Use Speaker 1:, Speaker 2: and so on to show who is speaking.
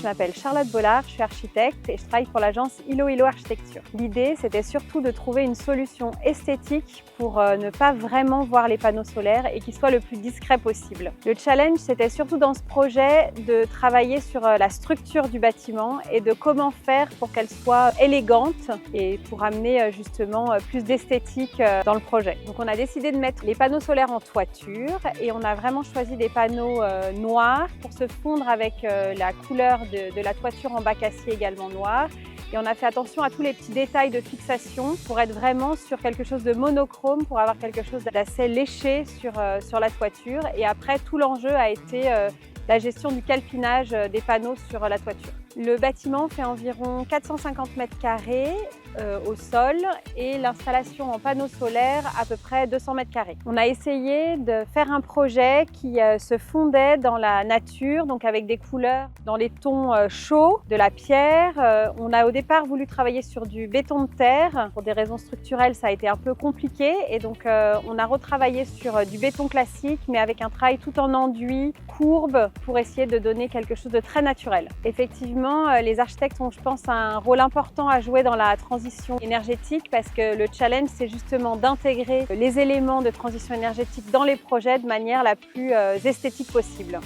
Speaker 1: m'appelle Charlotte Bollard, je suis architecte et je travaille pour l'agence Ilo Architecture. L'idée, c'était surtout de trouver une solution esthétique pour ne pas vraiment voir les panneaux solaires et qu'ils soient le plus discret possible. Le challenge, c'était surtout dans ce projet de travailler sur la structure du bâtiment et de comment faire pour qu'elle soit élégante et pour amener justement plus d'esthétique dans le projet. Donc on a décidé de mettre les panneaux solaires en toiture et on a vraiment choisi des panneaux noirs pour se fondre avec la couleur de la toiture en bac acier également noir. Et on a fait attention à tous les petits détails de fixation pour être vraiment sur quelque chose de monochrome, pour avoir quelque chose d'assez léché sur la toiture. Et après, tout l'enjeu a été la gestion du calpinage des panneaux sur la toiture. Le bâtiment fait environ 450 mètres carrés au sol et l'installation en panneaux solaires à peu près 200 mètres carrés. On a essayé de faire un projet qui se fondait dans la nature, donc avec des couleurs dans les tons chauds, de la pierre. On a au départ voulu travailler sur du béton de terre. Pour des raisons structurelles, ça a été un peu compliqué et donc on a retravaillé sur du béton classique mais avec un travail tout en enduit, courbe, pour essayer de donner quelque chose de très naturel. Effectivement, les architectes ont, je pense, un rôle important à jouer dans la transition énergétique parce que le challenge, c'est justement d'intégrer les éléments de transition énergétique dans les projets de manière la plus esthétique possible.